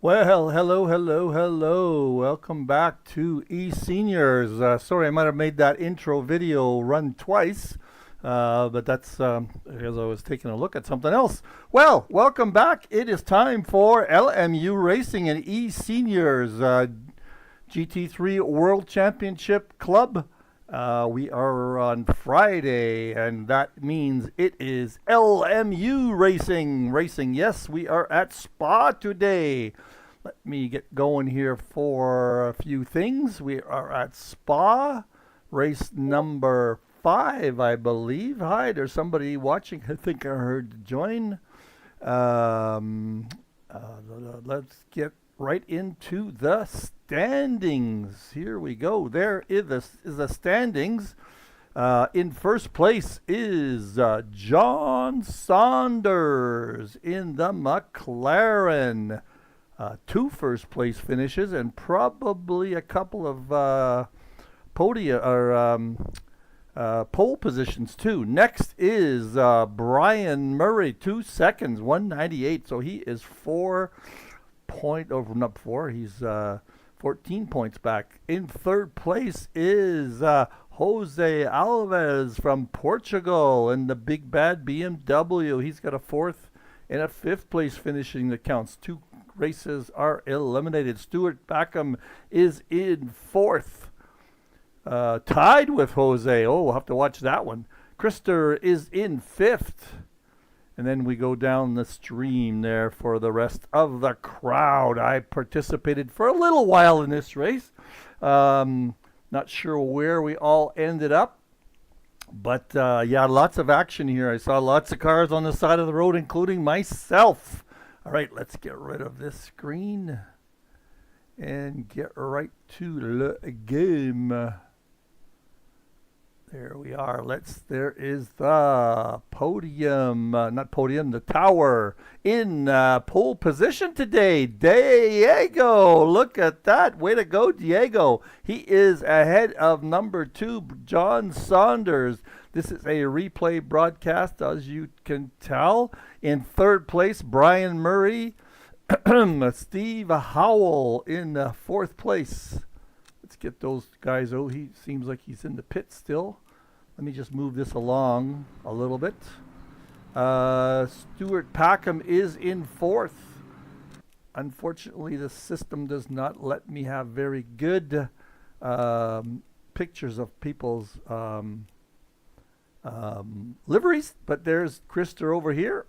Well, hello. Welcome back to eSeniors. Sorry, I might have made that intro video run twice, but that's because I was taking a look at something else. Well, welcome back. It is time for LMU Racing and eSeniors GT3 World Championship Club. We are on Friday, and that means it is LMU Racing. Yes, we are at Spa today. Let me get going here for a few things. We are at Spa, race number 5, I believe. Hi, there's somebody watching. I think I heard join. Um, let's get right into the standings. Here we go. There is the standings. In first place is John Saunders in the McLaren. 2 first place finishes and probably a couple of pole positions too. Next is Brian Murray, 2 seconds, 198. So he is 14 points back. In third place is Jose Alves from Portugal in the big bad BMW. He's got a 4th and a 5th place finishing that counts. 2 races are eliminated. Stuart Backham is in 4th, tied with Jose. Oh, we'll have to watch that one. Krister is in 5th. And then we go down the stream there for the rest of the crowd. I participated for a little while in this race. Not sure where we all ended up. But yeah, lots of action here. I saw lots of cars on the side of the road, including myself. All right, let's get rid of this screen and get right to the game. There we are. There is the podium, the tower in pole position today. Diego, look at that. Way to go, Diego. He is ahead of number 2, John Saunders. This is a replay broadcast, as you can tell. In third place, Brian Murray. Steve Howell in 4th place. Let's get those guys. Oh, he seems like he's in the pit still. Let me just move this along a little bit. Stuart Packham is in 4th. Unfortunately, the system does not let me have very good pictures of people's liveries, but there's Krister over here.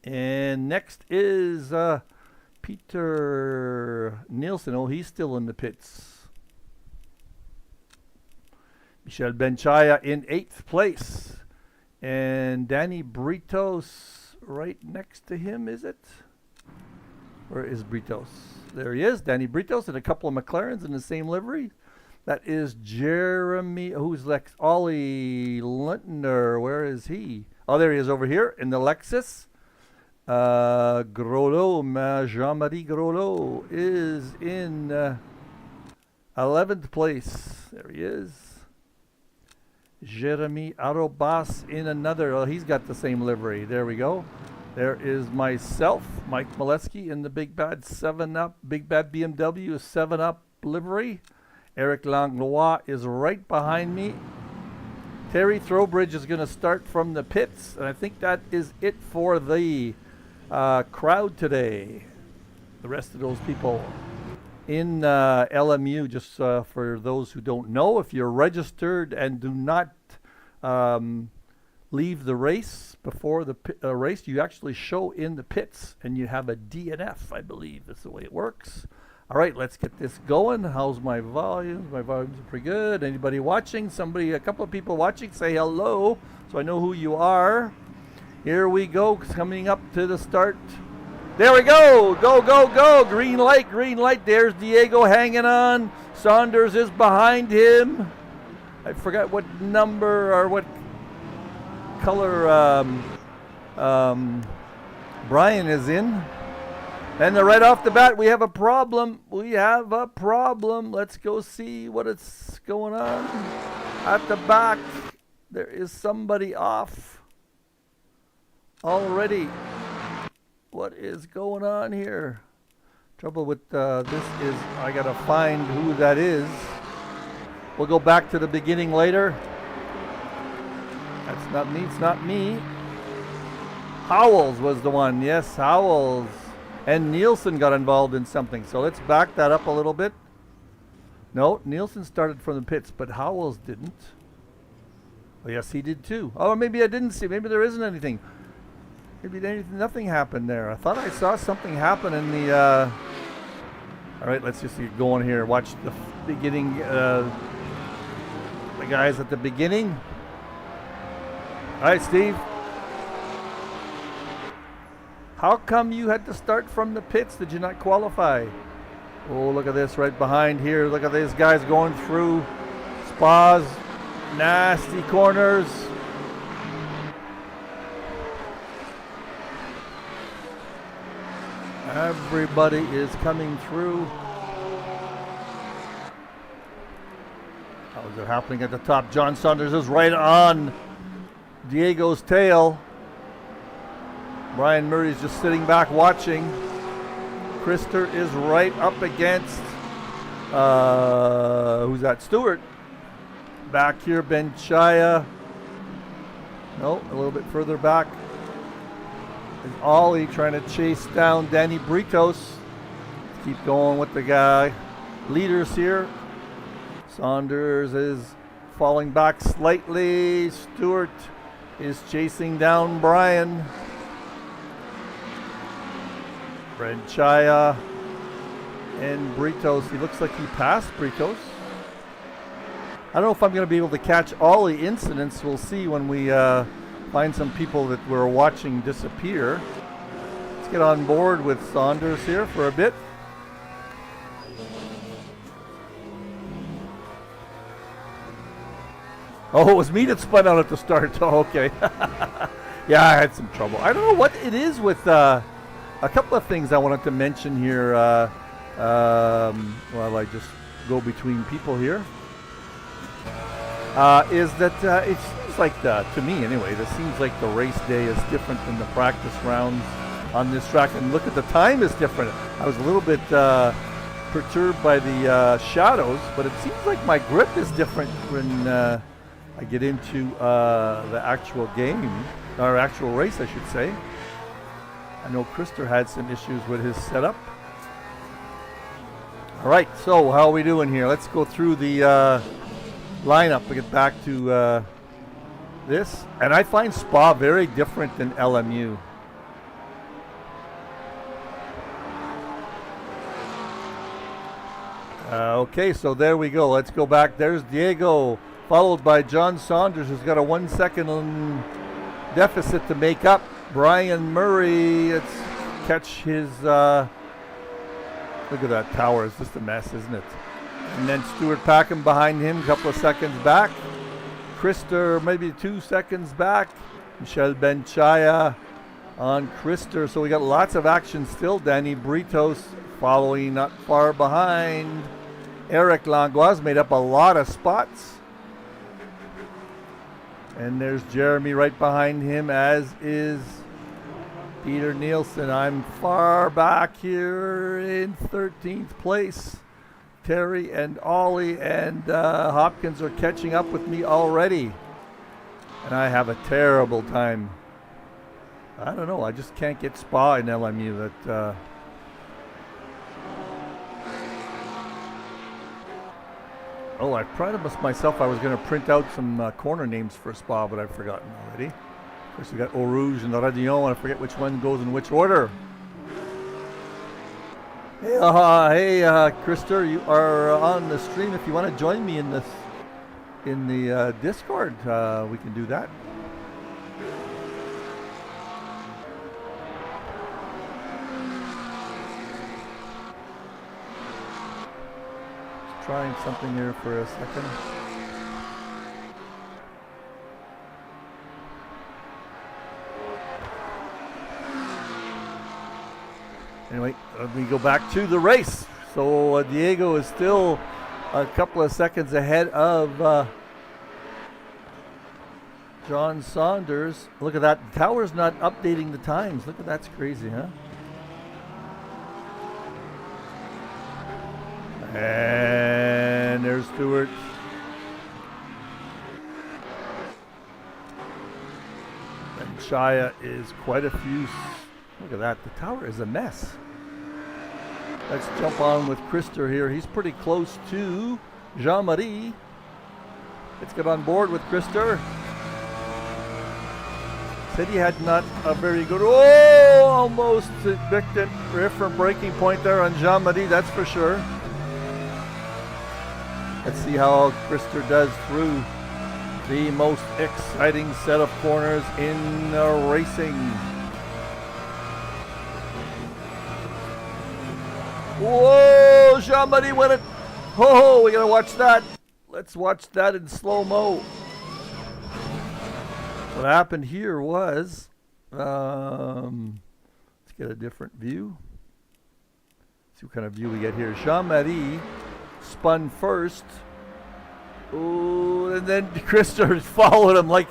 And next is Peter Nielsen. Oh, he's still in the pits. Michel Benchaya in 8th place. And Danny Britos right next to him, is it? Where is Britos? There he is, Danny Britos, and a couple of McLarens in the same livery. That is Jeremy, who's Lex? Ollie Lintner, where is he? Oh, there he is over here in the Lexus. Groslo, Jean-Marie Groslo is in 11th place. There he is. Jeremy Arobas in another. Oh, he's got the same livery. There we go. There is myself, Mike Meleskie, in the Big Bad BMW 7-Up livery. Eric Langlois is right behind me. Terry Throwbridge is going to start from the pits, and I think that is it for the crowd today. The rest of those people in LMU, just for those who don't know, if you're registered and do not leave the race before the race, you actually show in the pits and you have a DNF, I believe. That's the way it works. All right, let's get this going. How's my volumes? My volumes are pretty good. Anybody watching? A couple of people watching, say hello so I know who you are. Here we go, coming up to the start. There we go. Go. Green light. There's Diego hanging on. Saunders is behind him. I forgot what number or what color Brian is in. And right off the bat, we have a problem. Let's go see what it's going on. At the back, there is somebody off already. What is going on here? Trouble with this is I gotta find who that is. We'll go back to the beginning later. That's not me, it's not me. Howells was the one, yes, Howells. And Nielsen got involved in something. So let's back that up a little bit. No, Nielsen started from the pits, but Howells didn't. Oh, yes, he did too. Oh, maybe I didn't see. Maybe there isn't anything. Maybe nothing happened there. I thought I saw something happen in the... All right, let's just get going here. Watch the beginning. The guys at the beginning. All right, Steve. How come you had to start from the pits? Did you not qualify? Oh, look at this right behind here. Look at these guys going through Spa's nasty corners. Everybody is coming through. How is it happening at the top? John Saunders is right on Diego's tail. Brian Murray's just sitting back watching. Krister is right up against, who's that? Stewart. Back here, Ben Chaya. No, a little bit further back is Ollie trying to chase down Danny Britos. Keep going with the guy. Leaders here. Saunders is falling back slightly. Stewart is chasing down Brian. Ben Chaya and Britos. He looks like he passed Britos. I don't know if I'm going to be able to catch all the incidents. We'll see when we find some people that we're watching disappear. Let's get on board with Saunders here for a bit. Oh, it was me that spun out at the start. Oh, okay. Yeah, I had some trouble. I don't know what it is with a couple of things I wanted to mention here while I just go between people here. Is that it seems like, to me anyway, it seems like the race day is different than the practice rounds on this track. And look at the time is different. I was a little bit perturbed by the shadows, but it seems like my grip is different when I get into the actual game, or actual race, I should say. I know Krister had some issues with his setup. All right, so how are we doing here? Let's go through the lineup. We get back to this, and I find Spa very different than LMU. Okay, so there we go. Let's go back. There's Diego, followed by John Saunders, who's got a 1 second deficit to make up. Brian Murray, let's catch his, look at that tower, it's just a mess, isn't it? And then Stuart Packham behind him, a couple of seconds back. Krister maybe 2 seconds back. Michel Ben-Chaya on Krister. So we got lots of action still. Danny Britos following not far behind. Eric Langlois made up a lot of spots. And there's Jeremy right behind him, as is Peter Nielsen. I'm far back here in 13th place. Terry and Ollie and Hopkins are catching up with me already. And I have a terrible time. I don't know, I just can't get Spa in LMU. That oh, I promised myself I was going to print out some corner names for Spa, but I've forgotten already. Of course, we got Eau Rouge and Radion, and I forget which one goes in which order. Hey, Krister, you are on the stream. If you want to join me in this, in the Discord, we can do that. Just trying something here for a second. Anyway, let me go back to the race. So Diego is still a couple of seconds ahead of John Saunders. Look at that. The tower's not updating the times. Look at that's crazy, huh? And there's Stewart. And Shia is quite a few. Look at that. The tower is a mess. Let's jump on with Christer here. He's pretty close to Jean-Marie. Let's get on board with Christer. Said he had not a very good. Oh, almost evicted. Different breaking point there on Jean-Marie, that's for sure. Let's see how Christer does through the most exciting set of corners in racing. Whoa, Jean-Marie went it. Oh, we gotta watch that. Let's watch that in slow-mo. What happened here was, let's get a different view. See what kind of view we get here. Jean-Marie spun first. Oh, and then Christer followed him like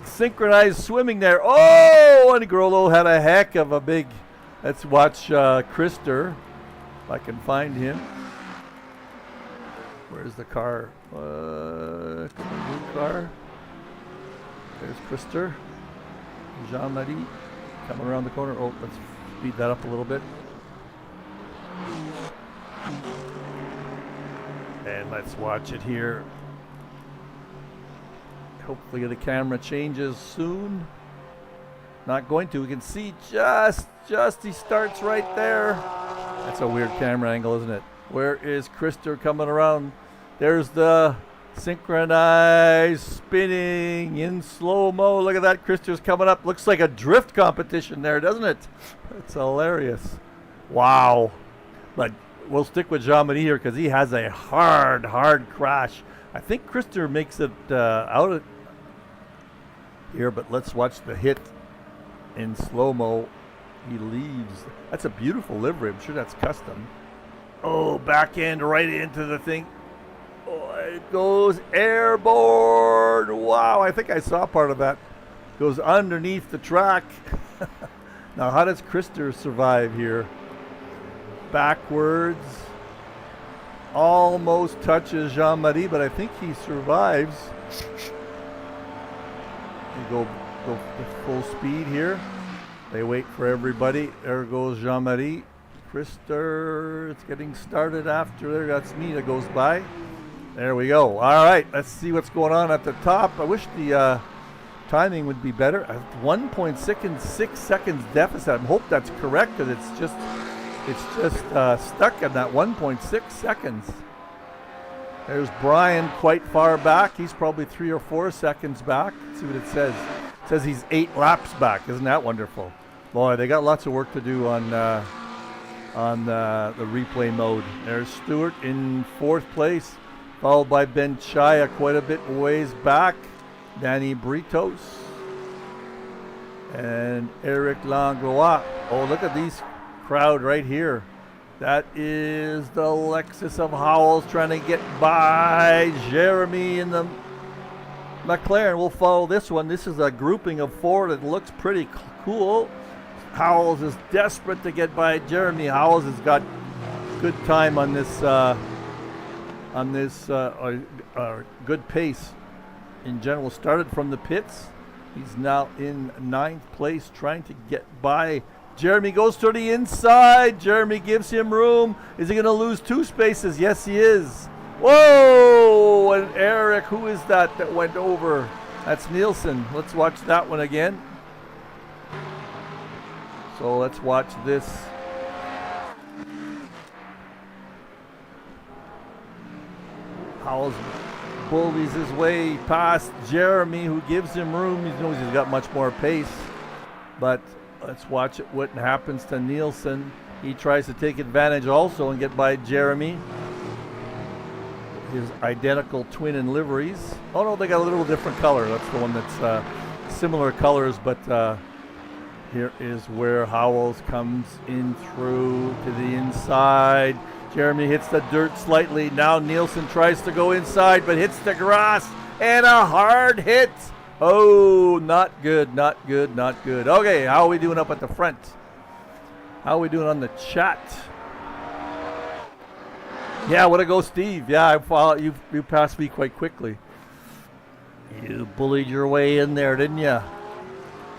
synchronized swimming there. Oh, and Grollo had a heck of a big. Let's watch Christer. If I can find him. Where's the car? Blue car. There's Christer. Jean-Marie coming around the corner. Oh, let's speed that up a little bit. And let's watch it here. Hopefully the camera changes soon. Not going to. We can see just he starts right there. That's a weird camera angle, isn't it? Where is Christer coming around? There's the synchronized spinning in slow-mo. Look at that. Christer's coming up. Looks like a drift competition there, doesn't it? It's hilarious. Wow. But we'll stick with Jean-Marie here because he has a hard crash. I think Christer makes it out of here, but let's watch the hit in slow-mo. He leaves. That's a beautiful livery. I'm sure that's custom. Oh, back end right into the thing. Oh, it goes airborne. Wow, I think I saw part of that. Goes underneath the track. Now, how does Christer survive here? Backwards. Almost touches Jean-Marie, but I think he survives. You go full speed here. They wait for everybody. There goes Jean-Marie. Christer, it's getting started after there. That's me that goes by. There we go. All right, let's see what's going on at the top. I wish the timing would be better. 1.6 seconds deficit. I hope that's correct because it's just stuck at that 1.6 seconds. There's Brian quite far back. He's probably 3 or 4 seconds back. Let's see what it says. It says he's 8 laps back. Isn't that wonderful? Boy, they got lots of work to do on the replay mode. There's Stewart in 4th place, followed by Ben Chaya quite a bit ways back. Danny Britos and Eric Langlois. Oh, look at these crowd right here. That is the Lexus of Howells trying to get by Jeremy in the McLaren. We'll follow this one. This is a grouping of 4 that looks pretty cool. Howells is desperate to get by Jeremy. Howells has got good time on this good pace in general. Started from the pits. He's now in 9th place trying to get by. Jeremy goes to the inside. Jeremy gives him room. Is he going to lose 2 spaces? Yes, he is. Whoa! And Eric, who is that went over? That's Nielsen. Let's watch that one again. So let's watch this. Howells bullies his way past Jeremy, who gives him room. He knows he's got much more pace. But let's watch it. What happens to Nielsen? He tries to take advantage also and get by Jeremy. His identical twin in liveries. Oh no, they got a little different color. That's the one that's similar colors, but here is where Howells comes in through to the inside. Jeremy hits the dirt slightly. Now Nielsen tries to go inside, but hits the grass. And a hard hit. Oh, not good, not good, not good. Okay, how are we doing up at the front? How are we doing on the chat? Yeah, way to go, Steve. Yeah, I follow, you passed me quite quickly. You bullied your way in there, didn't you?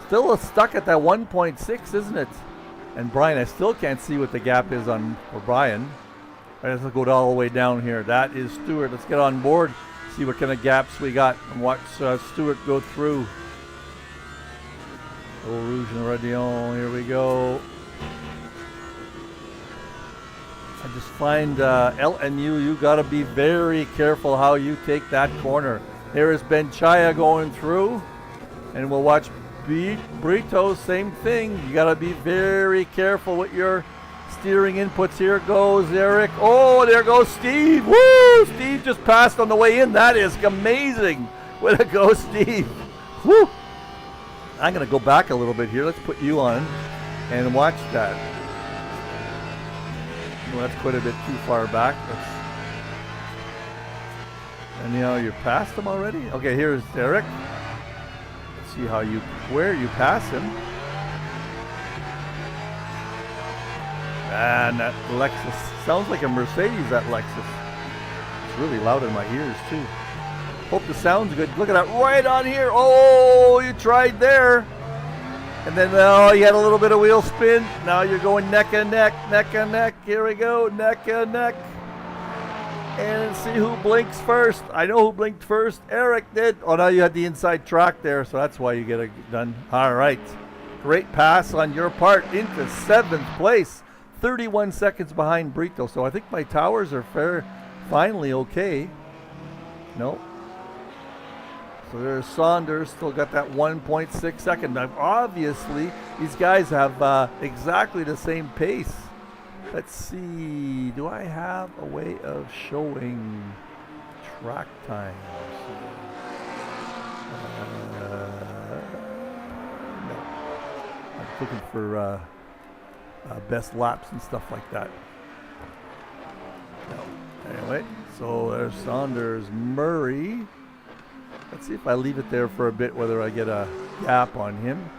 Still stuck at that 1.6, isn't it? And Brian, I still can't see what the gap is on for Brian. All right, let's go all the way down here. That is Stuart. Let's get on board, see what kind of gaps we got, and watch Stuart go through. Eau Rouge and Radion, here we go. I just find LMU, you got to be very careful how you take that corner. There is Benchaya going through, and we'll watch Brito, same thing. You got to be very careful with your steering inputs. Here goes Eric. Oh, there goes Steve. Woo! Steve just passed on the way in. That is amazing. Way to go, Steve. Woo! I'm going to go back a little bit here. Let's put you on and watch that. Well, that's quite a bit too far back. And you know, you passed him already? Okay, here's Eric. Let's see how where you pass him. And that Lexus sounds like a Mercedes, that Lexus. It's really loud in my ears too. Hope the sound's good. Look at that right on here. Oh, you tried there. And then, oh, you had a little bit of wheel spin. Now you're going neck and neck, neck and neck. Here we go, neck and neck. And see who blinks first. I know who blinked first. Eric did. Oh, now you had the inside track there, so that's why you get it done. All right. Great pass on your part into 7th place. 31 seconds behind Brito. So I think my towers are finally okay. Nope. So there's Saunders, still got that 1.6 second. Now, obviously, these guys have exactly the same pace. Let's see, do I have a way of showing track times? No. I'm looking for best laps and stuff like that. No. Anyway, so there's Saunders, Murray. Let's see if I leave it there for a bit, whether I get a gap on him.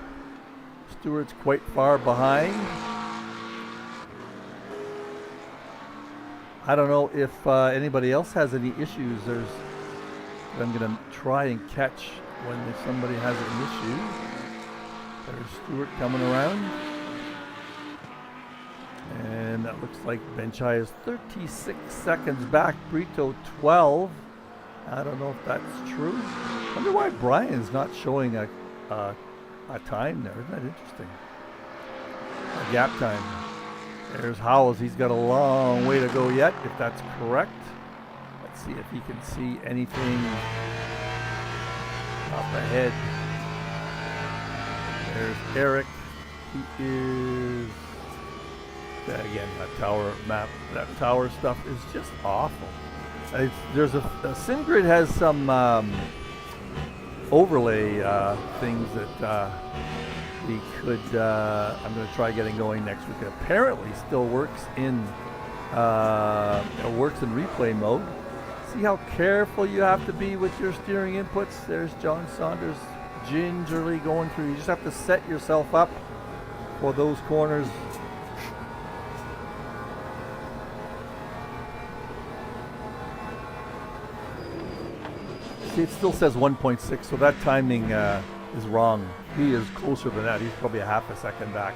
Stewart's quite far behind. I don't know if anybody else has any issues. I'm going to try and catch when somebody has an issue. There's Stewart coming around. And that looks like Benchai is 36 seconds back. Brito 12. I don't know if that's true. I wonder why Brian's not showing a time there. Isn't that interesting? A gap time. There's Howells. He's got a long way to go yet, if that's correct. Let's see if he can see anything up ahead. There's Eric. He is... Again, that tower map, that tower stuff is just awful. There's a SimGrid has some overlay things that we could. I'm going to try getting going next week. It apparently still works in replay mode. See how careful you have to be with your steering inputs. There's John Saunders gingerly going through. You just have to set yourself up for those corners. It still says 1.6, so that timing is wrong. He is closer than that. He's probably a half a second back.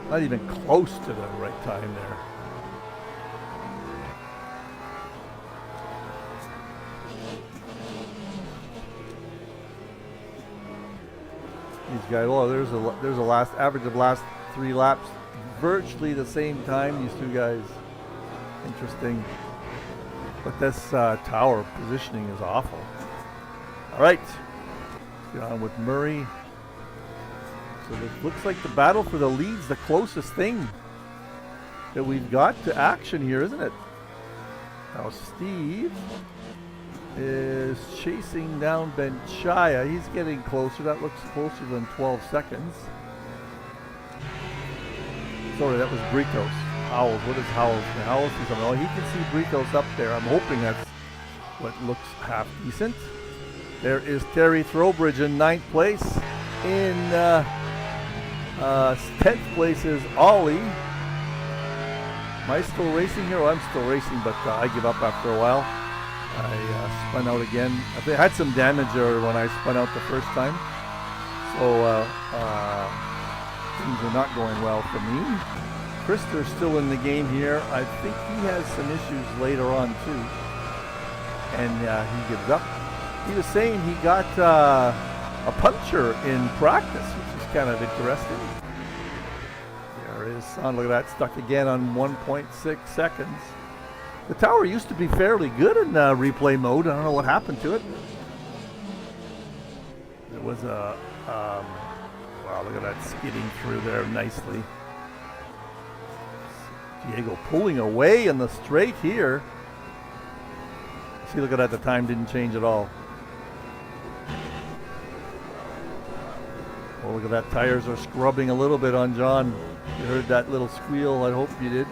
Not even close to the right time there. These guys, oh, there's a last average of last 3 laps, virtually the same time. These two guys, interesting. But this tower positioning is awful. All right, let's get on with Murray. So it looks like the battle for the lead's the closest thing that we've got to action here, isn't it? Now Steve is chasing down Benchaya. He's getting closer. That looks closer than 12 seconds. Sorry, that was Britos. Howells, what is Howells? Howells is he can see Britos up there. I'm hoping that's what looks half decent. There is Terry Throwbridge in 9th place. In 10th place is Ollie. Am I still racing here? Well, I'm still racing, but I give up after a while. I spun out again. I had some damage there when I spun out the first time. So things are not going well for me. Krister's still in the game here. I think he has some issues later on too. And he gives up. He was saying he got a puncture in practice, which is kind of interesting. There is Son. Look at that, stuck again on 1.6 seconds. The tower used to be fairly good in replay mode. I don't know what happened to it. There was a, wow, look at that skidding through there nicely. Diego pulling away in the straight here. See, look at that, the time didn't change at all. Oh, look at that, tires are scrubbing a little bit on John. You heard that little squeal, I hope you did.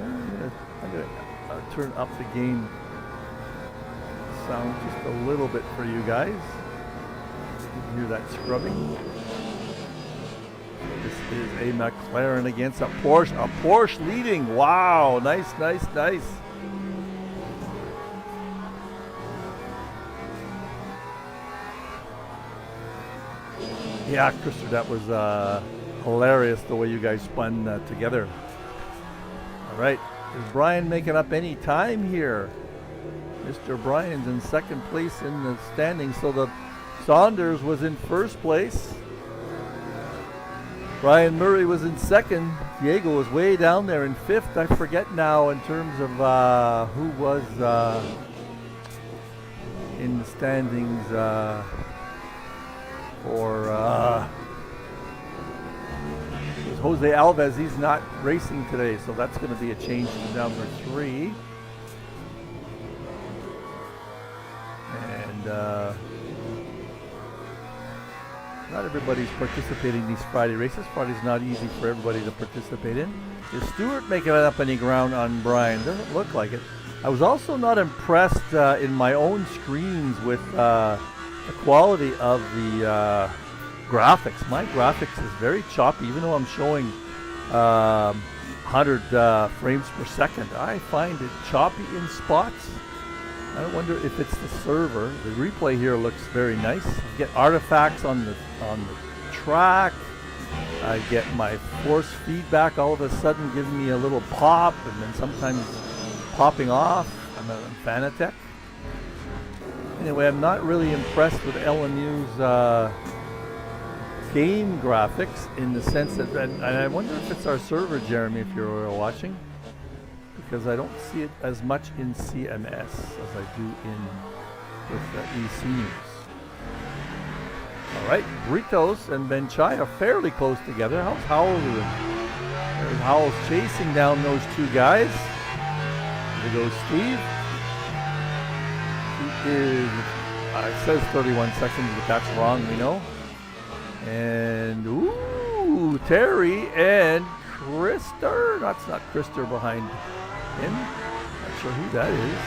I'm going to turn up the game sound just a little bit for you guys. You can hear that scrubbing. This is a McLaren against a Porsche. A Porsche leading. Wow, nice, nice, nice. Yeah, Krister, that was hilarious the way you guys spun together. All right. Is Brian making up any time here? Mr. Brian's in 2nd place in the standings. So the Saunders was in 1st place. Brian Murray was in 2nd. Diego was way down there in 5th. I forget now in terms of who was in the standings for Jose Alves. He's not racing today, so that's going to be a change to number 3. And not everybody's participating in these Friday races. Friday's not easy for everybody to participate in. Is Stewart making up any ground on Brian? Doesn't look like it. I was also not impressed in my own screens with the quality of the graphics. My graphics is very choppy, even though I'm showing 100 frames per second. I find it choppy in spots. I wonder if it's the server. The replay here looks very nice. I get artifacts on the track. I get my force feedback all of a sudden giving me a little pop, and then sometimes popping off. I'm a Fanatec. Anyway, I'm not really impressed with LMU's game graphics in the sense that, and I wonder if it's our server, Jeremy, if you're watching, because I don't see it as much in CMS as I do with eSeniors. All right, Britos and Benchai are fairly close together. How's Howell doing? There's Howell's chasing down those two guys. There goes Steve. He is, it says 31 seconds, but that's wrong, we know. And, ooh, Terry and Krister. That's not Krister behind him. Not sure who that is.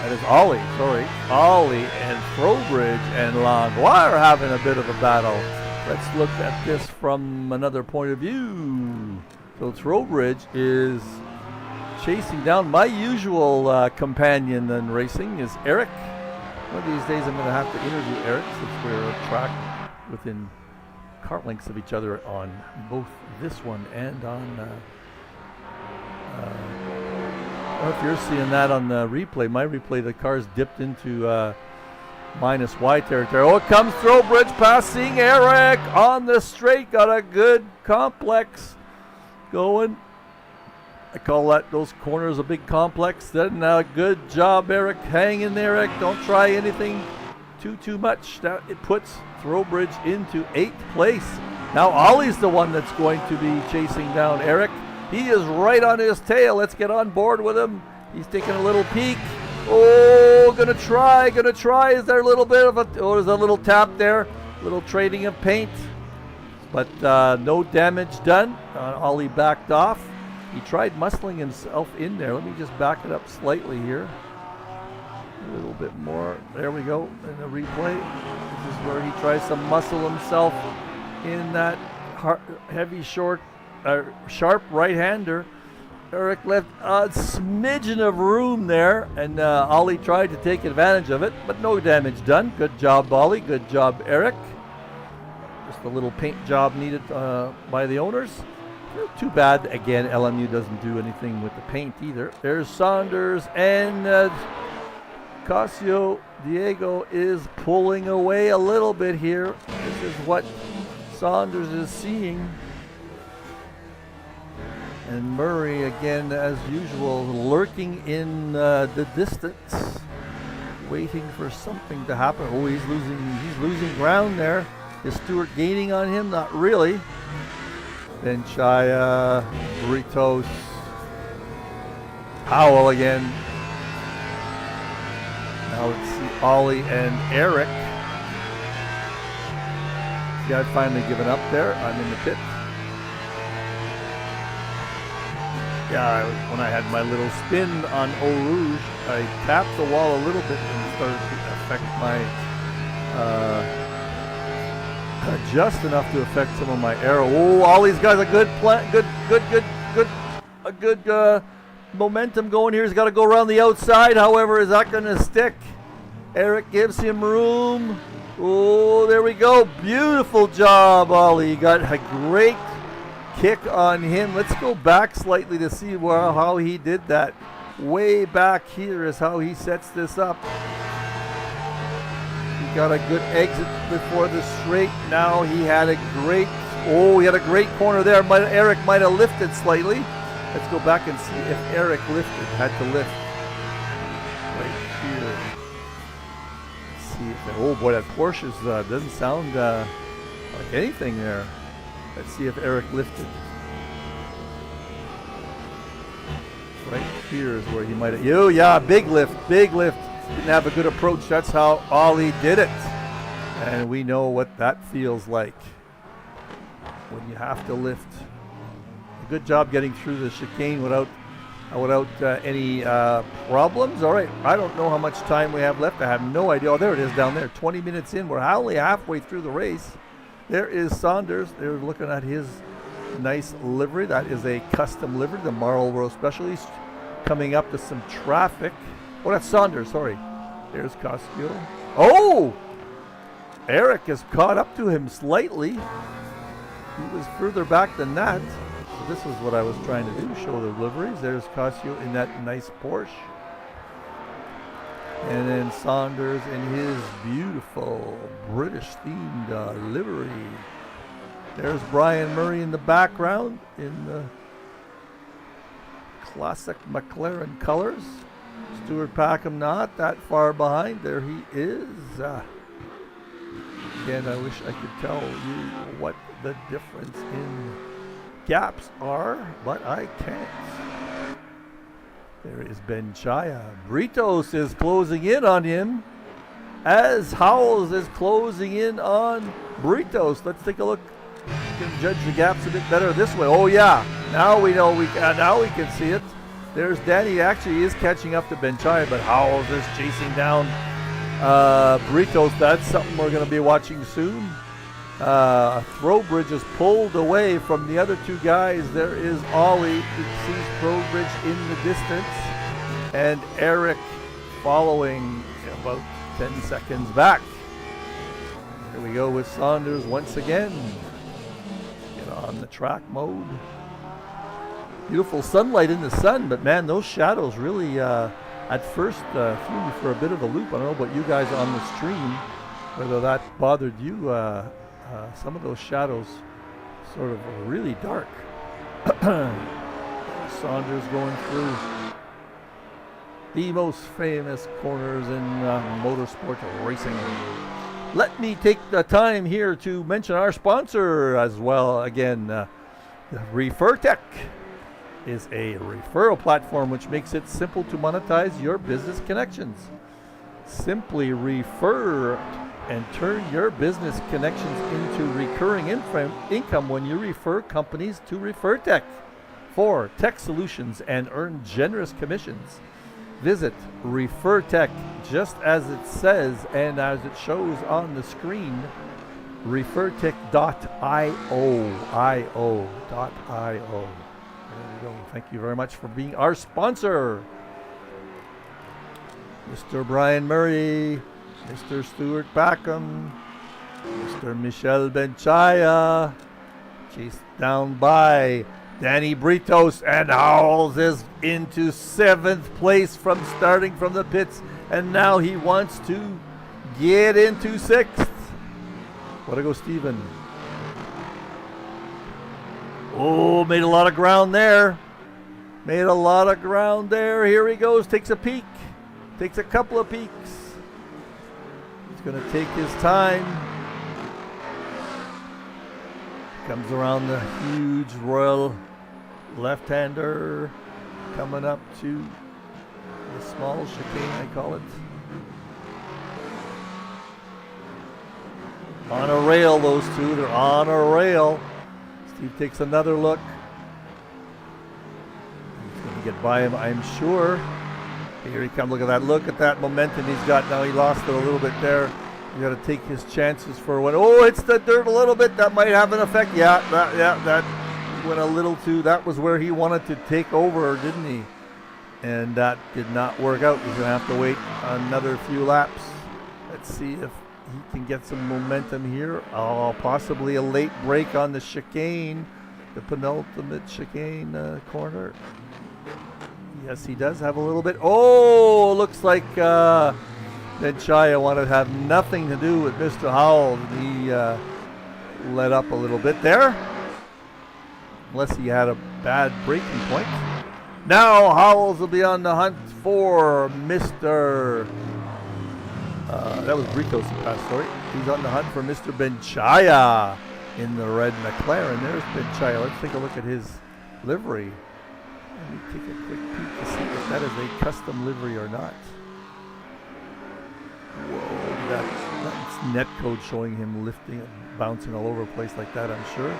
That is Ollie, sorry. Ollie and Throwbridge and Langlois are having a bit of a battle. Let's look at this from another point of view. So Throwbridge is chasing down my usual companion in racing is Eric. One of these days I'm going to have to interview Eric since we're track within cart lengths of each other on both this one and on I don't know if you're seeing that on the replay. My replay, the car's dipped into minus Y territory. Oh, it comes Throwbridge passing Eric on the straight. Got a good complex going. I call those corners a big complex. Then good job, Eric. Hang in there, Eric. Don't try anything too much. Now it puts Throwbridge into 8th place. Now Ollie's the one that's going to be chasing down Eric. He is right on his tail. Let's get on board with him. He's taking a little peek. Oh, gonna try. Is there a little bit of there's a little tap there. Little trading of paint. But no damage done. Ollie backed off. He tried muscling himself in there. Let me just back it up slightly here. A little bit more. There we go. In the replay. This is where he tries to muscle himself in that heavy, short, sharp right-hander. Eric left a smidgen of room there, and Ollie tried to take advantage of it, but no damage done. Good job, Ollie. Good job, Eric. Just a little paint job needed by the owners. Too bad, again, LMU doesn't do anything with the paint either. There's Saunders, and Casio Diego is pulling away a little bit here. This is what Saunders is seeing. And Murray, again, as usual, lurking in the distance, waiting for something to happen. Oh, he's losing ground there. Is Stewart gaining on him? Not really. Benchaya, Britos, Powell again. Now let's see Ollie and Eric. See, I've finally given up there. I'm in the pit. Yeah, when I had my little spin on Eau Rouge, I tapped the wall a little bit and started to affect my, just enough to affect some of my arrow. Oh, Ollie's got a good plan, good momentum going here. He's got to go around the outside. However, is that going to stick? Eric gives him room. Oh, there we go. Beautiful job, Ollie. You got a great kick on him. Let's go back slightly to see how he did that. Way back here is how he sets this up. He got a good exit before the straight. Now he had a great, he had a great corner there. Eric might have lifted slightly. Let's go back and see if Eric lifted, had to lift. Right here. Let's see if, oh boy, that Porsche's doesn't sound like anything there. Let's see if Eric lifted. Right here is where he might have. Oh, yeah, big lift, big lift. Didn't have a good approach. That's how Ollie did it. And we know what that feels like when you have to lift. A good job getting through the chicane without any problems. All right, I don't know how much time we have left. I have no idea. Oh, there it is down there. 20 minutes in. We're only halfway through the race. There is Saunders. They're looking at his nice livery. That is a custom livery, the Marlboro Specialist, coming up to some traffic. Oh, that's Saunders, sorry. There's Coscio. Oh! Eric has caught up to him slightly. He was further back than that. So this is what I was trying to do, show the liveries. There's Coscio in that nice Porsche. And then Saunders in his beautiful British-themed livery. There's Brian Murray in the background in the classic McLaren colors. Stuart Packham not that far behind. There he is. Again, I wish I could tell you what the difference in gaps are, but I can't. There is Benchaya. Britos is closing in on him as Howells is closing in on Britos. Let's take a look. We can judge the gaps a bit better this way. Oh yeah, now we know now we can see it. There's Danny. Actually is catching up to Benchaya, but Howells is chasing down Britos. That's something we're going to be watching soon. Throwbridge is pulled away from the other two guys. There is Ollie. He sees Throwbridge in the distance. And Eric following about 10 seconds back. Here we go with Saunders once again. Get on the track mode. Beautiful sunlight in the sun, but man, those shadows really at first threw me for a bit of a loop. I don't know about you guys on the stream, whether that bothered you. Some of those shadows sort of really dark. Saunders going through the most famous corners in motorsport racing. Let me take the time here to mention our sponsor as well. Again, ReferTech is a referral platform which makes it simple to monetize your business connections. Simply refer and turn your business connections into recurring income when you refer companies to ReferTech for tech solutions and earn generous commissions. Visit ReferTech, just as it says and as it shows on the screen. ReferTech.io. .io. There we go. Thank you very much for being our sponsor. Mr. Brian Murray, Mr. Stuart Packham, Mr. Michel Benchaya, chased down by Danny Britos, and Howells is into 7th place from starting from the pits, and now he wants to get into 6th. Way to go, Steven. Oh, made a lot of ground there. Made a lot of ground there. Here he goes, takes a peek. Takes a couple of peeks. He's going to take his time. Comes around the huge Royal left-hander. Coming up to the small chicane, I call it. On a rail, those two. They're on a rail. Steve takes another look. He's going to get by him, I'm sure. Here he comes. Look at that momentum he's got now. He lost it a little bit there. You got to take his chances for one. Oh, it's the dirt a little bit. That might have an effect. Yeah, that went a little too. That was where he wanted to take over, didn't he? And that did not work out. He's going to have to wait another few laps. Let's see if he can get some momentum here. Oh, possibly a late break on the chicane, the penultimate chicane corner. Yes, he does have a little bit. Oh, looks like Benchaya wanted to have nothing to do with Mr. Howell. He let up a little bit there. Unless he had a bad breaking point. Now Howells will be on the hunt for Mr. That was Britos who passed, sorry. He's on the hunt for Mr. Benchaya in the red McLaren. There's Benchaya. Let's take a look at his livery. Let me take a quick peek to see if that is a custom livery or not. Whoa, that's net code showing him lifting and bouncing all over the place like that, I'm sure.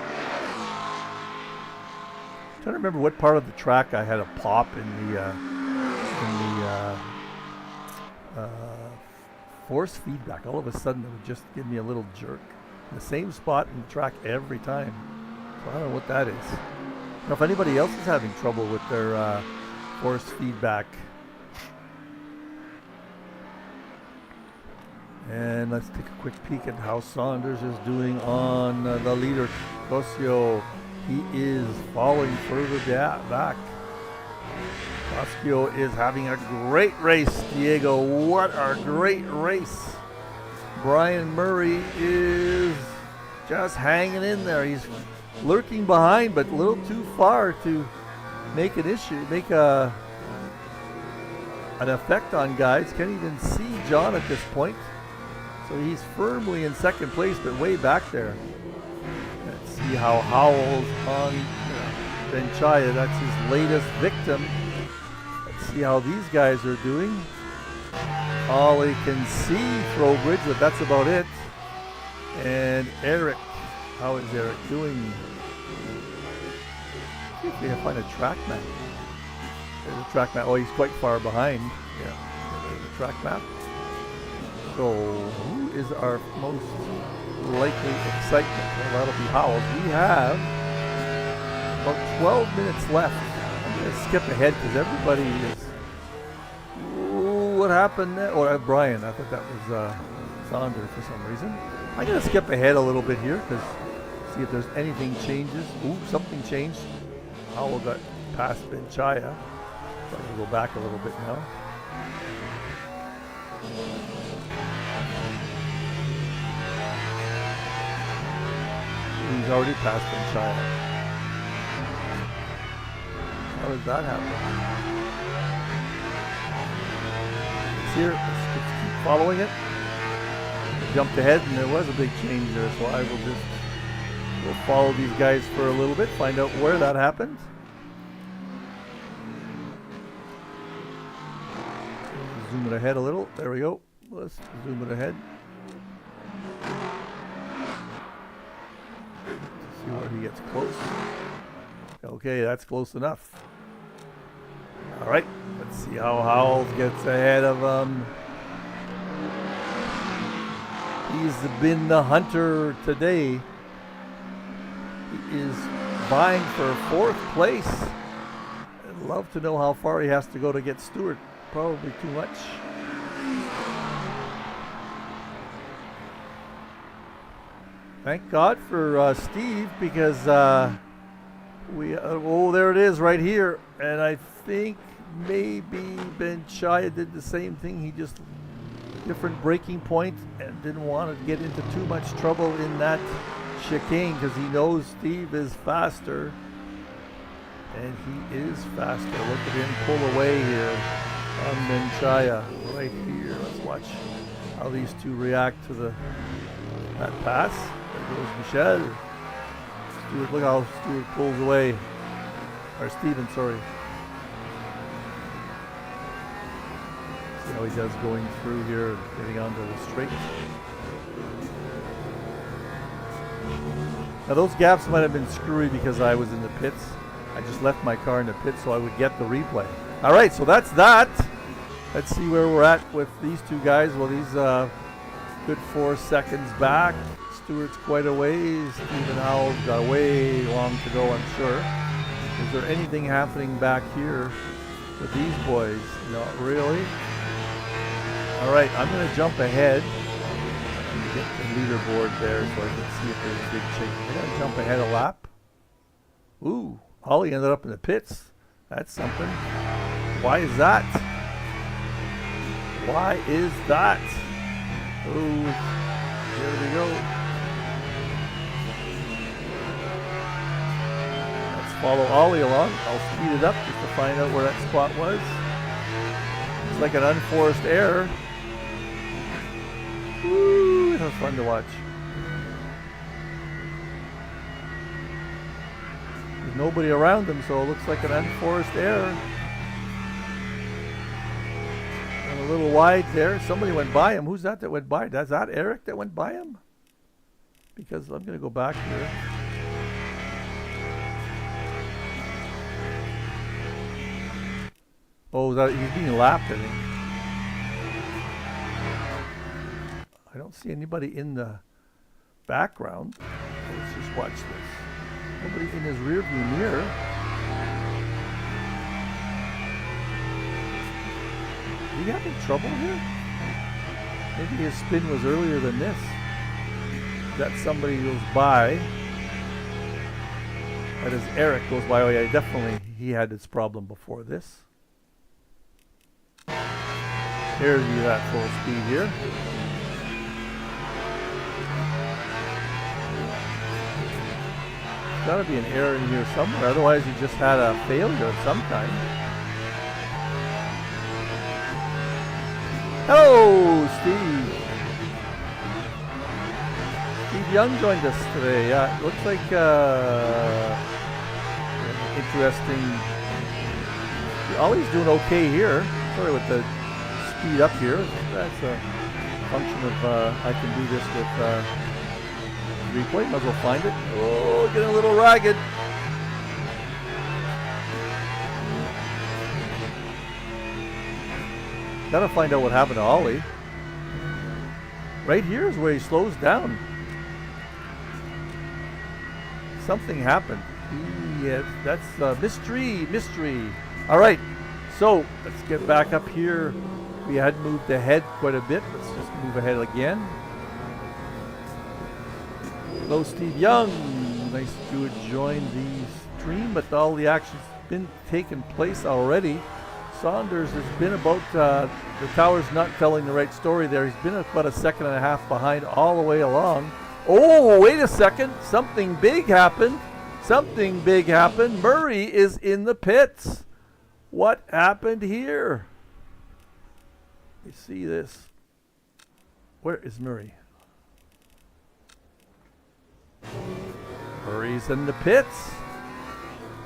I'm trying to remember what part of the track I had a pop in the force feedback. All of a sudden it would just give me a little jerk. In the same spot in the track every time. So I don't know what that is. Now, if anybody else is having trouble with their force feedback. And let's take a quick peek at how Saunders is doing on the leader, Cosio. He is falling further back. Cosio is having a great race, Diego. What a great race. Brian Murray is just hanging in there. He's lurking behind, but a little too far to make an issue, make an effect on guys. Can't even see John at this point. So he's firmly in second place, but way back there. Let's see how Howells on Benchaya, that's his latest victim. Let's see how these guys are doing. All he can see, Throwbridge, but that's about it. And Eric, how is Eric doing? See if we can find a track map. There's a track map. Oh, he's quite far behind. Yeah, there's a track map. So, who is our most likely excitement? Well, that'll be Howells. We have about 12 minutes left. I'm going to skip ahead because everybody is... Ooh, what happened there? Oh, Brian. I thought that was Saunders for some reason. I'm going to skip ahead a little bit here because see if there's anything changes. Ooh, something changed. Howell got past Benchaya. So I'm going to go back a little bit now. He's already passed Benchaya. How did that happen? It's here. Let's keep following it. Jumped ahead and there was a big change there, so I will just we'll follow these guys for a little bit, find out where that happened. Zoom it ahead a little. There we go. Let's zoom it ahead. See where he gets close. Okay, that's close enough. All right, let's See how Howells gets ahead of him. He's been the hunter today. He is vying for 4th place. I'd love to know how far he has to go to get Stewart. Probably too much. Thank God for Steve, because oh, there it is right here. And I think maybe Ben Chaya did the same thing. He just different braking point and didn't want to get into too much trouble in that chicane, because he knows Steve is faster. And he is faster. Look at him pull away here on Menchaya right here. Let's watch how these two react to that pass. There goes Michel. Stewart, look how Stewart pulls away. Or Steven, sorry. See how he does going through here, getting onto the straight. Now those gaps might have been screwy because I was in the pits. I just left my car in the pit so I would get the replay. All right, so that's that. Let's see where we're at with these two guys. Well, he's good 4 seconds back. Stewart's quite a ways. Stephen Howell's got way long to go, I'm sure. Is there anything happening back here with these boys? Not really. All right, I'm going to jump ahead and get the leaderboard there so I can see if there's a big change. I'm going to jump ahead a lap. Ooh, Ollie ended up in the pits. That's something. Why is that? Why is that? Oh, here we go. Let's follow Ollie along. I'll speed it up just to find out where that spot was. It's like an unforced error. Woo, that was fun to watch. There's nobody around him, so it looks like an unforced error. And a little wide there. Somebody went by him. Who's that went by? Is that Eric that went by him? Because I'm going to go back here. Oh, he's being lapped, I think. I don't see anybody in the background. Let's just watch this. Nobody in his rear view mirror. Is he having trouble here? Maybe his spin was earlier than this. That somebody goes by. That is Eric goes by. Oh yeah, definitely he had this problem before this. Here's you at full speed here. There's got to be an error in here somewhere, otherwise you just had a failure of some kind. Hello, Steve. Steve Young joined us today. Yeah, it looks like interesting. Ollie's doing okay here. Sorry with the speed up here. That's a function of I can do this with replay. Might as well find it. Oh, getting a little ragged. Gotta find out what happened to Ollie. Right here is where he slows down. Something happened. Yes, that's mystery. All right, so let's get back up here. We had moved ahead quite a bit. Let's just move ahead again. Hello, Steve Young. Nice to join the stream, but all the action's been taking place already. Saunders has been about, the tower's not telling the right story there. He's been about a second and a half behind all the way along. Oh, wait a second. Something big happened. Something big happened. Murray is in the pits. What happened here? You see this. Where is Murray? Murray's in the pits.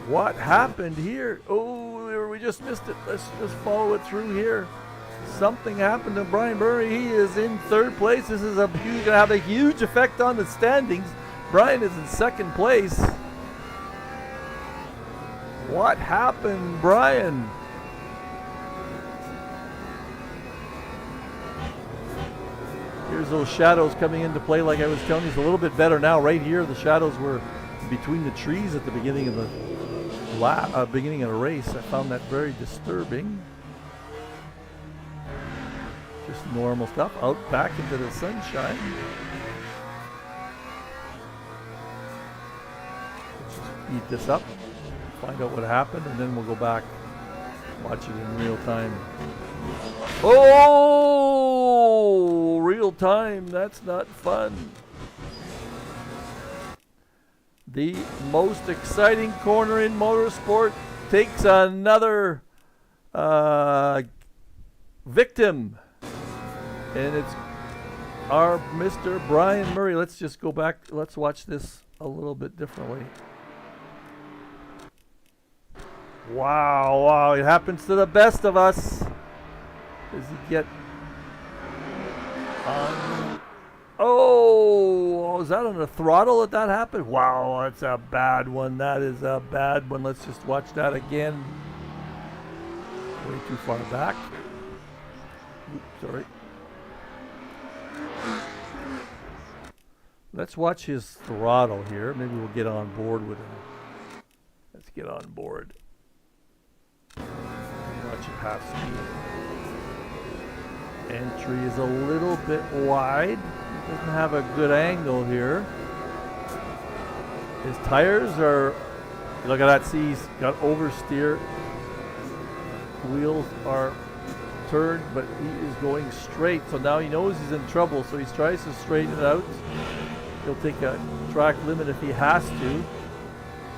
What happened here? Oh, we just missed it. Let's just follow it through here. Something happened to Brian Murray. He is in 3rd place. This is gonna have a huge effect on the standings. Brian is in 2nd place. What happened, Brian? Here's those shadows coming into play, like I was telling you. It's a little bit better now. Right here, the shadows were between the trees at the beginning of the race. I found that very disturbing. Just normal stuff. Out back into the sunshine. Let's just speed this up, find out what happened, and then we'll go back, watch it in real time. Oh, real time. That's not fun. The most exciting corner in motorsport takes another victim. And it's our Mr. Brian Murray. Let's just go back. Let's watch this a little bit differently. Wow, wow. It happens to the best of us. Does he get on? Oh, is that on the throttle that happened? Wow, that's a bad one. That is a bad one. Let's just watch that again. Way too far back. Oops, sorry. Let's watch his throttle here. Maybe we'll get on board with him. Let's get on board. Watch it half speed. Entry is a little bit wide. He doesn't have a good angle here. His tires are, look at that, see, he's got oversteer. Wheels are turned, but he is going straight. So now he knows he's in trouble, so he tries to straighten it out. He'll take a track limit if he has to.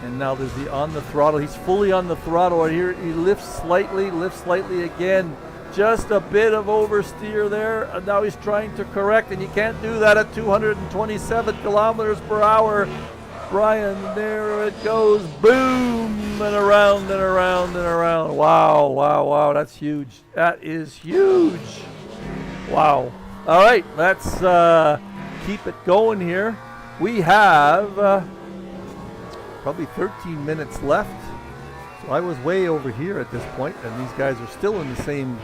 And now there's the on the throttle. He's fully on the throttle right here. He lifts slightly again. Just a bit of oversteer there, and now he's trying to correct, and you can't do that at 227 kilometers per hour. Brian, there it goes, boom, and around and around and around. Wow, wow, wow, that's huge. That is huge. Wow. All right, let's keep it going here. We have probably 13 minutes left. So I was way over here at this point, and these guys are still in the same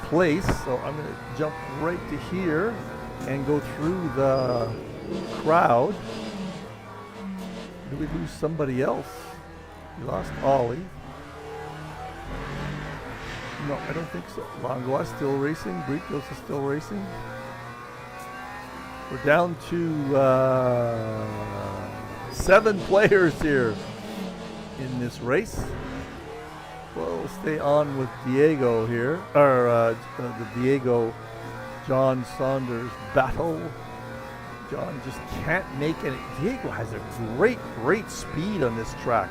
place. So I'm going to jump right to here and go through the crowd. Did we lose somebody else? We lost Ollie. No, I don't think so. Langlois still racing. Britos is still racing. We're down to 7 players here in this race. We'll stay on with Diego here, or the Diego John Saunders battle. John just can't make it. Diego has a great speed on this track.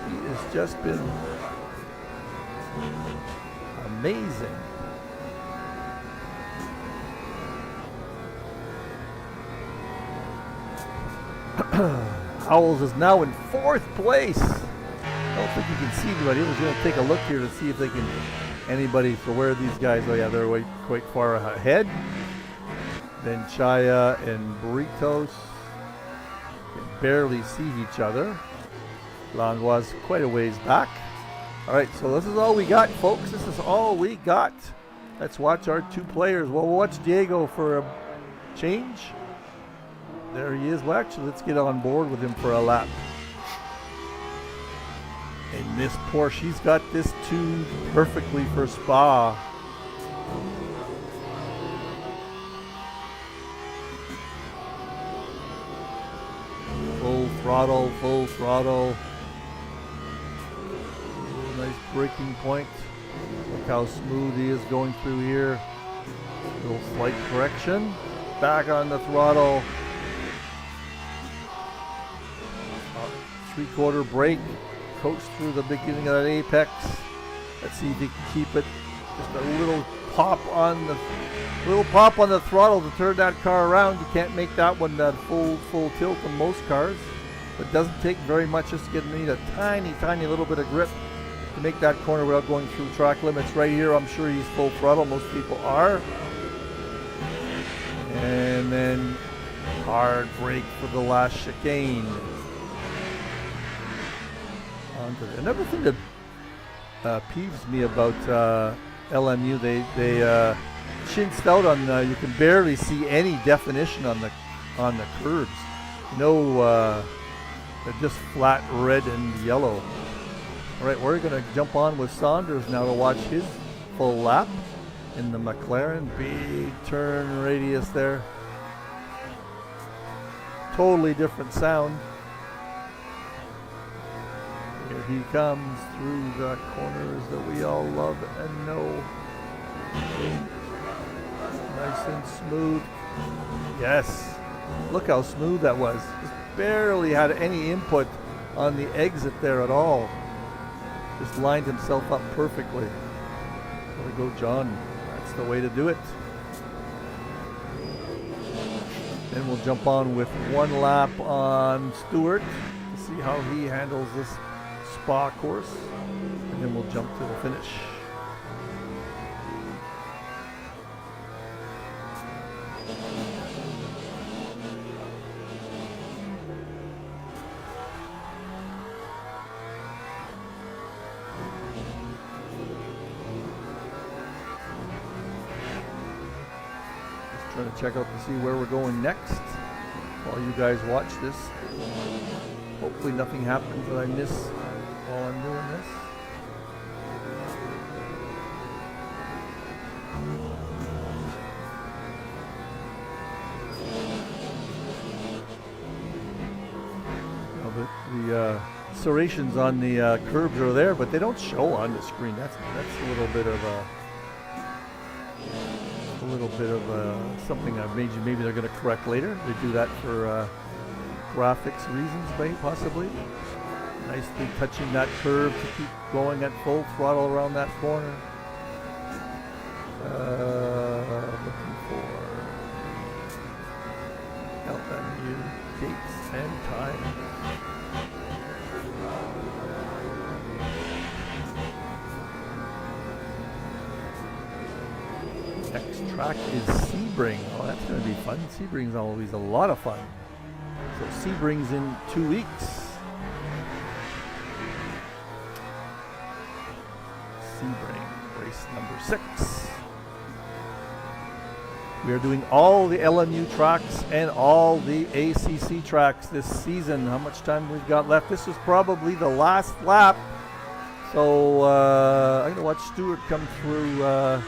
He has just been amazing. Howells is now in 4th place. I don't think you can see anybody. I was going to take a look here to see if they can, anybody, for where these guys, oh yeah, they're quite far ahead. Then Chaya and Britos can barely see each other. Langlois quite a ways back. All right, so this is all we got, folks. This is all we got. Let's watch our 2 players. Well, we'll watch Diego for a change. There he is. Well, actually, let's get on board with him for a lap. And this Porsche, he's got this tuned perfectly for Spa. Full throttle, full throttle. Nice braking point. Look how smooth he is going through here. Little slight correction. Back on the throttle. 3/4 brake. Coast through the beginning of that apex. Let's see if he can keep it. Just a little pop on the throttle to turn that car around. You can't make that one full tilt on most cars. But it doesn't take very much. Just need a tiny little bit of grip to make that corner without going through track limits. Right here, I'm sure he's full throttle. Most people are. And then hard brake for the last chicane. Another thing that peeves me about LMU, they chinsed out on you can barely see any definition on the curbs. No, they're just flat red and yellow. All right, we're going to jump on with Saunders now to watch his full lap in the McLaren. Big turn radius there. Totally different sound. Here he comes through the corners that we all love and know. Nice and smooth. Yes. Look how smooth that was. Just barely had any input on the exit there at all. Just lined himself up perfectly. There we go, John. That's the way to do it. Then we'll jump on with one lap on Stewart to see how he handles this Spa course. And then we'll jump to the finish. Trying to check out to see where we're going next while you guys watch this. Hopefully nothing happens that I miss while I'm doing this. The serrations on the curbs are there, but they don't show on the screen. That's a little bit of something maybe they're going to correct later. They do that for graphics reasons, possibly. Nicely touching that curve to keep going at full throttle around that corner. Looking for LMU dates and time. Next track is Sebring. Oh, that's going to be fun. Sebring's always a lot of fun. So Sebring's in 2 weeks. Sebring, race number 6. We are doing all the LMU tracks and all the ACC tracks this season. How much time we've got left? This is probably the last lap. So I'm going to watch Stewart come through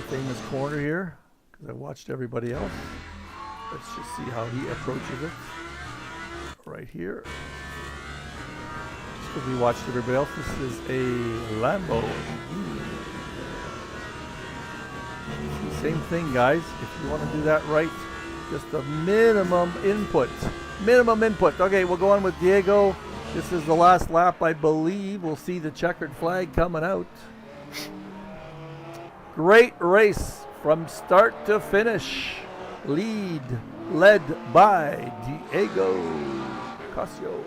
famous corner here because I watched everybody else. Let's just see how he approaches it right here. Just because we watched everybody else, this is a Lambo. Same thing, guys. If you want to do that right, just a minimum input. Minimum input. Okay, we'll go on with Diego. This is the last lap, I believe. We'll see the checkered flag coming out. Great race from start to finish. Led by Diego Casio.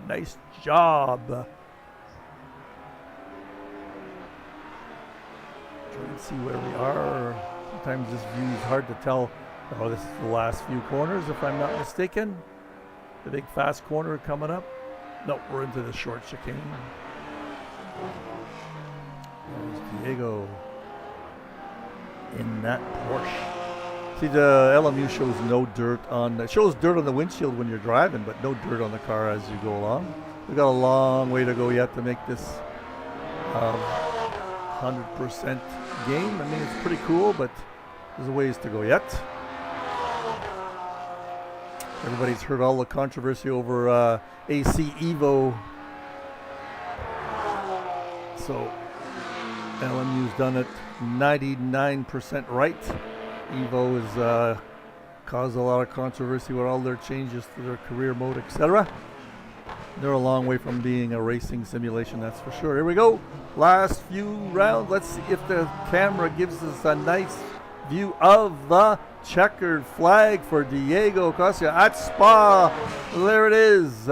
Nice job. Trying to see where we are. Sometimes this view is hard to tell. Oh, this is the last few corners, if I'm not mistaken. The big fast corner coming up. No, we're into the short chicane. There's Diego in that Porsche. See, the LMU shows no dirt on. It shows dirt on the windshield when you're driving, but no dirt on the car as you go along. We've got a long way to go yet to make this 100% game. I mean, it's pretty cool, but there's a ways to go yet. Everybody's heard all the controversy over AC Evo. So LMU's done it 99% right. Evo has caused a lot of controversy with all their changes to their career mode, etc. They're a long way from being a racing simulation, that's for sure. Here we go. Last few rounds. Let's see if the camera gives us a nice view of the checkered flag for Diego Casio at Spa. There it is.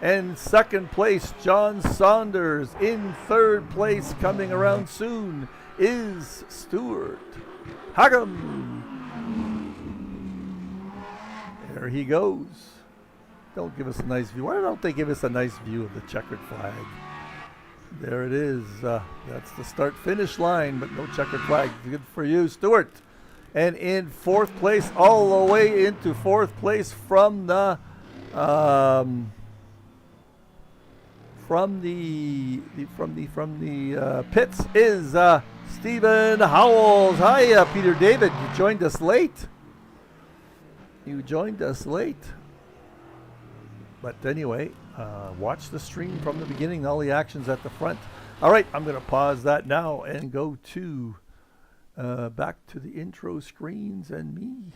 And second place, John Saunders. In third place, coming around soon, is Stuart Hagam. There he goes. Don't give us a nice view. Why don't they give us a nice view of the checkered flag? There it is. That's the start-finish line, but no checkered flag. Good for you, Stuart. And in fourth place, all the way into fourth place from the pits is Stephen Howells. Hi, Peter David. You joined us late. But anyway, watch the stream from the beginning. All the action's at the front. All right, I'm going to pause that now and go to back to the intro screens and me.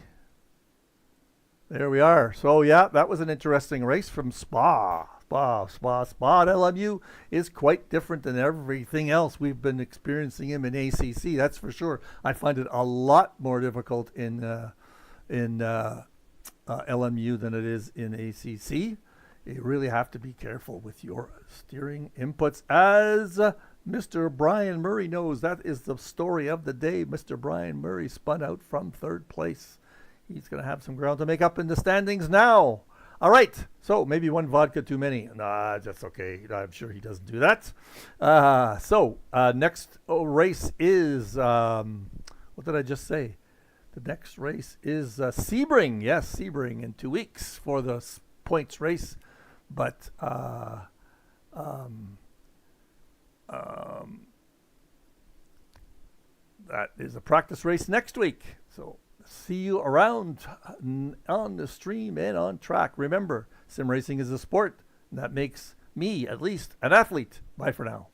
There we are. So yeah, that was an interesting race from Spa. Spa at LMU is quite different than everything else we've been experiencing him in ACC. That's for sure. I find it a lot more difficult in LMU than it is in ACC. You really have to be careful with your steering inputs. As Mr. Brian Murray knows, that is the story of the day. Mr. Brian Murray spun out from third place. He's going to have some ground to make up in the standings now. All right, so maybe one vodka too many. Nah, that's okay. I'm sure he doesn't do that. Next race is, what did I just say? The next race is Sebring. Yes, Sebring in 2 weeks for the points race. But that is a practice race next week. So see you around on the stream and on track. Remember, sim racing is a sport, and that makes me, at least, an athlete. Bye for now.